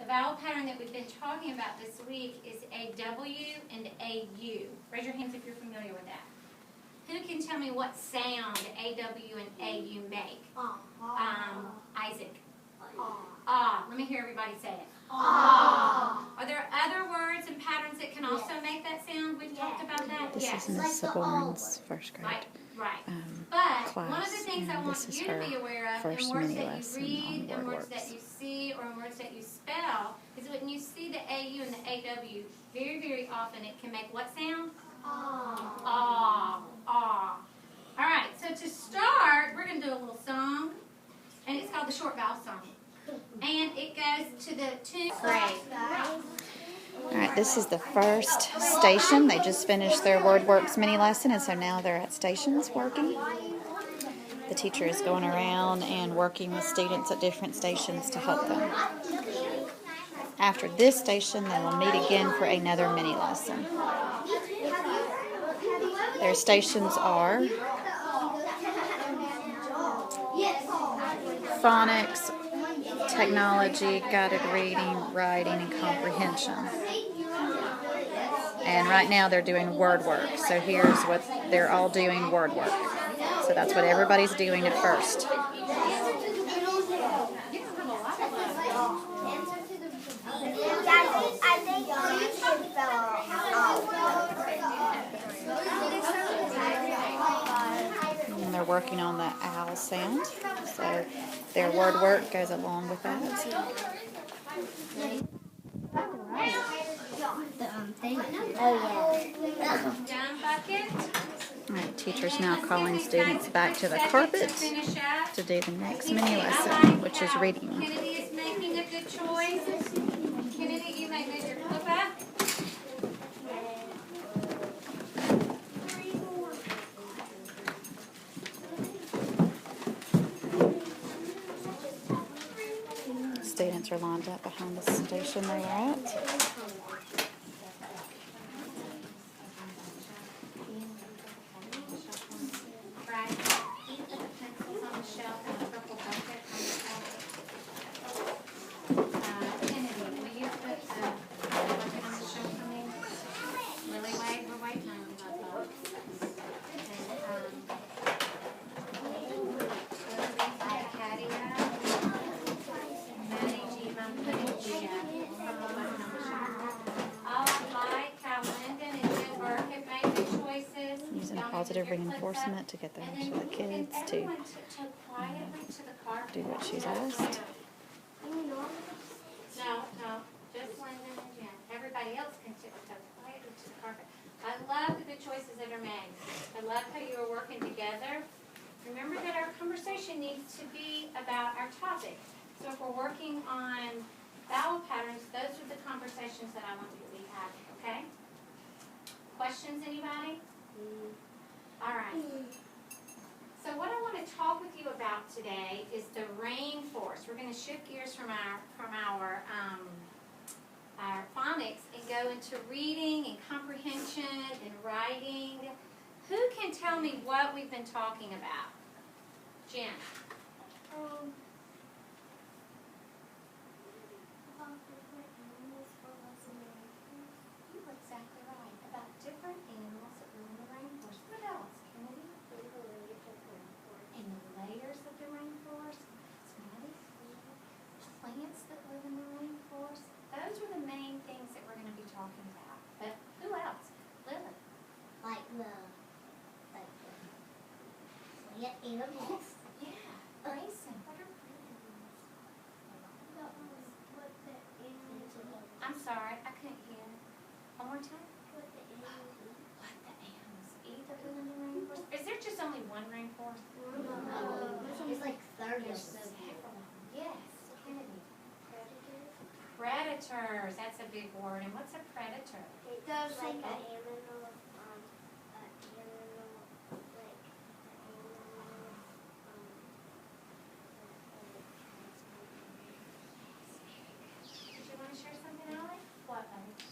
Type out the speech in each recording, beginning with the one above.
vowel pattern that we've been talking about this week is a W and a U. Raise your hands if you're familiar with that. Who can tell me what sound A-W and A-U make? Isaac. Let me hear everybody say it. Are there other words and patterns that can also make that sound? We've talked about that? This is Miss Sibley's first grade But class, one of the things I want you to be aware of in words that you read, in words that you see, or in words that you spell, is when you see the AU and the AW, very, very often it can make what sound? Ah. All right, so to start, we're going to do a little song, and it's called the Short Vowel Song. And it goes to the tune. Great. Alright, this is the first station. They just finished their WordWorks mini lesson, and so now they're at stations working. The teacher is going around and working with students at different stations to help them. After this station, they will meet again for another mini lesson. Their stations are phonics, technology, guided reading, writing, and comprehension. And right now they're doing word work. So here's what they're all doing, word work. So that's what everybody's doing at first. And they're working on the owl sound. So their word work goes along with that. Alright, teacher's now calling students back to the carpet to do the next mini lesson, which is reading. Kennedy is making a good choice. Kennedy, you may move your clip up. Students are lined up behind the station they were at. Using positive reinforcement to get the rest of the kids to do what she's asked. No, just Lyndon and Jen. Everybody else can tiptoe quietly to the carpet. I love the good choices that are made. I love how you are working together. Remember that our conversation needs to be about our topic. So if we're working on vowel patterns, those are the conversations that I want you to be having, okay? Questions, anybody? All right. So what I want to talk with you about today is the rainforest. We're going to shift gears from our phonics and go into reading and comprehension and writing. Who can tell me what we've been talking about? Jen. Exactly right. About different animals that live in the rainforest. What else, Kennedy? And the layers of the rainforest. Plants that live in the rainforest. Those are the main things that we're going to be talking about. But who else? Lily. Like the plant animals. Yeah. Grayson. What are I'm sorry, I couldn't hear. One more time? What the animals eat that live in the rainforest? Is there just only one rainforest? No. It's like 30 or so. Yes, Kennedy. Predators. That's a big word. And what's a predator? It does like an animal. Did you want to share something, Allie? What, baby?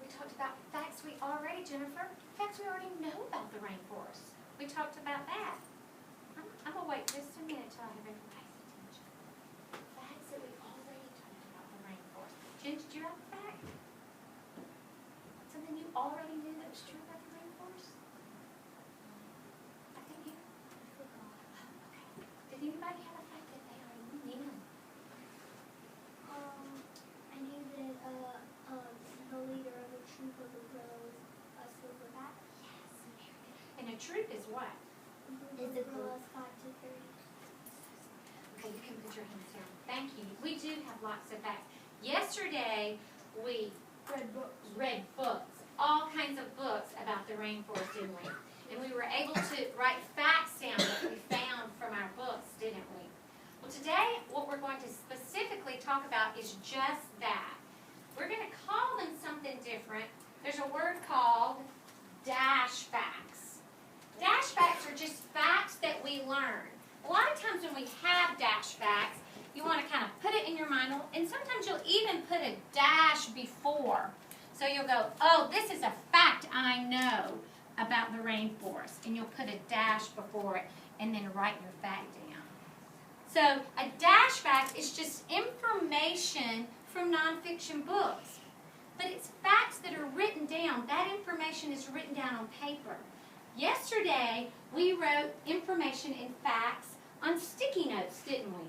We talked about facts we already, Jennifer. Facts we already know about the rainforest. We talked about that. I'm going to wait just a minute till I Jen, did you have a fact? Something you already knew that was true about the rainforest? I think you. Okay. Did anybody have a fact that they already knew? Nina? I knew that the leader of the troop of the girls silverback. Yes, very good. And a troop is what? Is the girls 5 to 30? Okay, you can put your hands down. Thank you. We do have lots of facts. Yesterday, we read books, all kinds of books about the rainforest, didn't we? And we were able to write facts down that we found from our books, didn't we? Well, today, what we're going to specifically talk about is just that. We're going to call them something different. There's a word called dash facts. Dash facts are just facts that we learn. A lot of times when we have dash facts, you want to kind of put it in your mind, and sometimes you'll even put a dash before. So you'll go, oh, this is a fact I know about the rainforest, and you'll put a dash before it, and then write your fact down. So a dash fact is just information from nonfiction books, but it's facts that are written down. That information is written down on paper. Yesterday, we wrote information and facts on sticky notes, didn't we?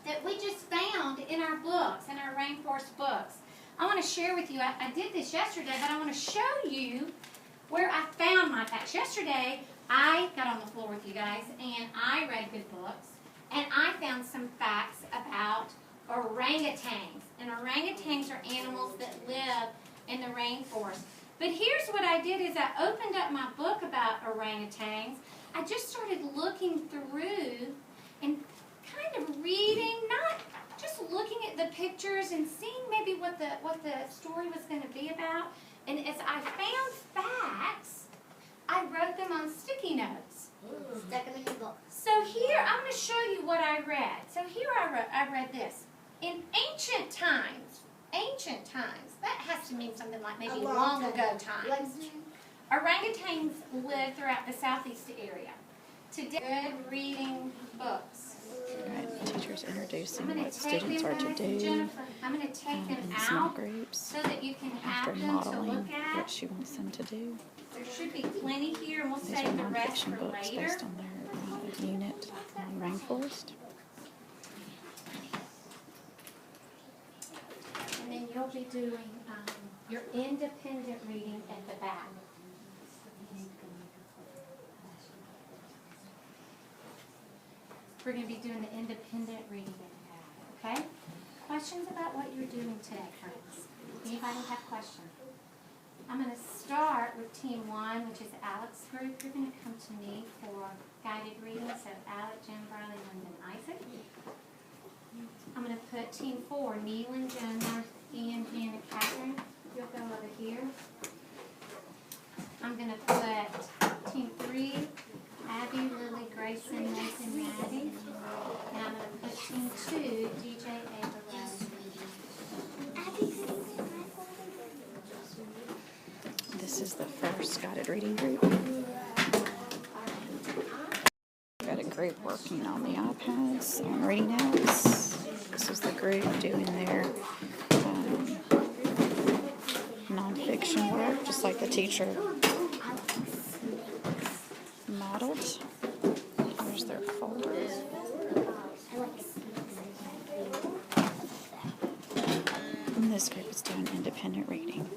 That we just found in our books, in our rainforest books. I want to share with you, I did this yesterday, but I want to show you where I found my facts. Yesterday, I got on the floor with you guys, and I read good books, and I found some facts about orangutans. And orangutans are animals that live in the rainforest. But here's what I did is I opened up my book about orangutans. I just started looking through and kind of reading, not just looking at the pictures and seeing maybe what the story was going to be about. And as I found facts, I wrote them on sticky notes. Stuck them in your book. So here, I'm going to show you what I read. So here I read this. In ancient times, that has to mean something like maybe long ago times. Orangutans live throughout the southeast area. Today, good reading books. Alright, the teacher's introducing I'm going what to take students them are to back, do Jennifer. I'm going to take them in small out groups so that you can after have them to modeling look what at. she wants them to do. There should be plenty here, and we'll These are save the rest nonfiction for books later. based on their unit on rainforest. And then you'll be doing your independent reading at the back. We're going to be doing the independent reading at the back, okay? Questions about what you're doing today, friends? Anybody have questions? I'm going to start with Team 1, which is Alex's group. You're going to come to me for guided reading. So Alex, Jen, Briley, Lyndon, Isaac. I'm going to put Team 4, Neelan, Joan, Ian, Jan, and Catherine. You'll go over here. I'm going to put Team 3, Abby, Lily, Grayson, Nathan, Maddie. And I'm going to put Team 2, DJ, Ava, Rose. This is the first guided reading group. Got a group working on the iPads on reading notes. This is the group doing their nonfiction work, just like the teacher modeled. Here's their folders. And this group is doing independent reading.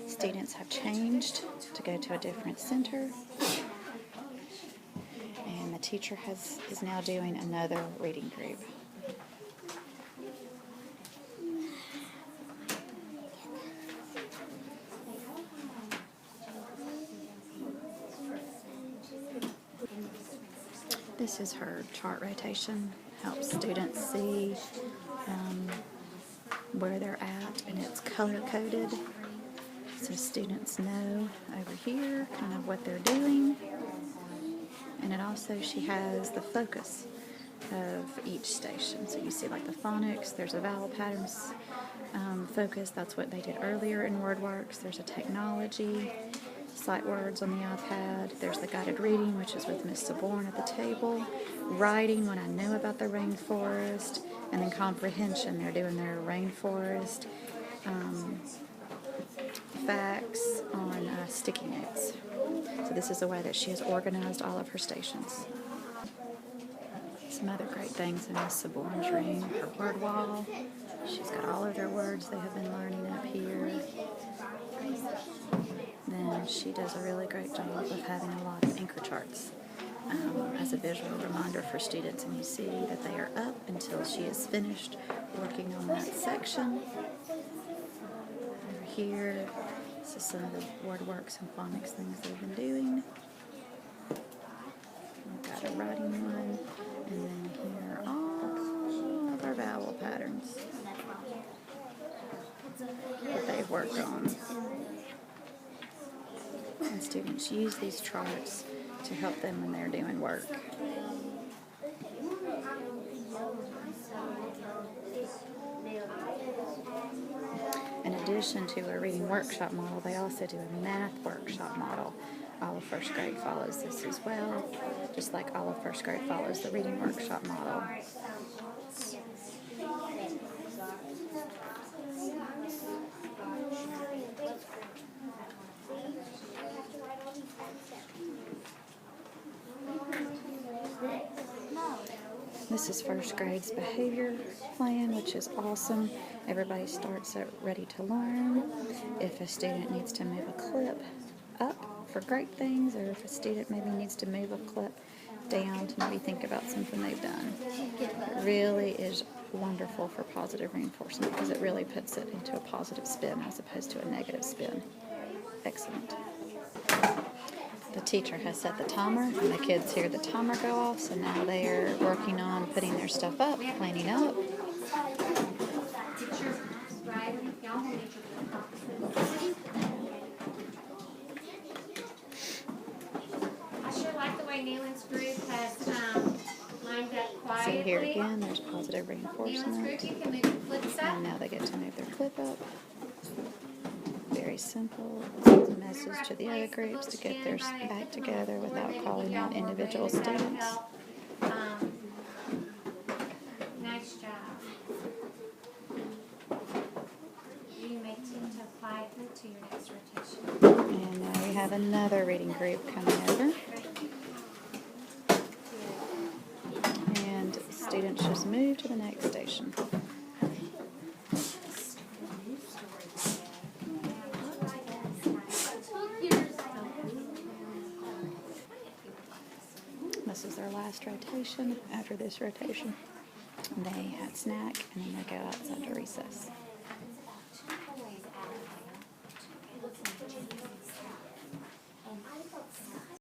Students have changed to go to a different center, and the teacher is now doing another reading group. This is her chart rotation, helps students see where they're at, and it's color-coded, so students know over here kind of what they're doing. And it also, she has the focus of each station. So you see like the phonics, there's a vowel patterns focus, that's what they did earlier in WordWorks. There's a technology, sight words on the iPad. There's the guided reading, which is with Miss Saborn at the table. Writing, when I knew about the rainforest. And then comprehension, they're doing their rainforest facts on sticky notes. So this is the way that she has organized all of her stations. Some other great things in Miss Saborn's room, her word wall. She's got all of their words they have been learning up here. Then she does a really great job of having a lot of anchor charts as a visual reminder for students, and you see that they are up until she is finished working on that section. Over here, this is some of the word works and phonics things they've been doing. We've got a writing one, and then here all of our vowel patterns that they've worked on. And students use these charts to help them when they're doing work. In addition to a reading workshop model, they also do a math workshop model. All of first grade follows this as well, just like all of first grade follows the reading workshop model. This is first grade's behavior plan, which is awesome. Everybody starts at ready to learn. If a student needs to move a clip up for great things, or if a student maybe needs to move a clip down to maybe think about something they've done. It really is wonderful for positive reinforcement because it really puts it into a positive spin as opposed to a negative spin. Excellent. The teacher has set the timer, and the kids hear the timer go off, so now they are working on putting their stuff up, cleaning up. I sure like the way Nealon's group has lined up quietly. So here again, there's positive Nealon's reinforcement, group, you can move your flips up. and now they get to move their clip up. Very simple. It sends a message to the other groups to get theirs back together without calling out individual students. Nice job. You may tiptoe quietly to your next rotation. And now we have another reading group coming over. And students just move to the next station. This is their last rotation. After this rotation, they had snack and then they go outside to recess.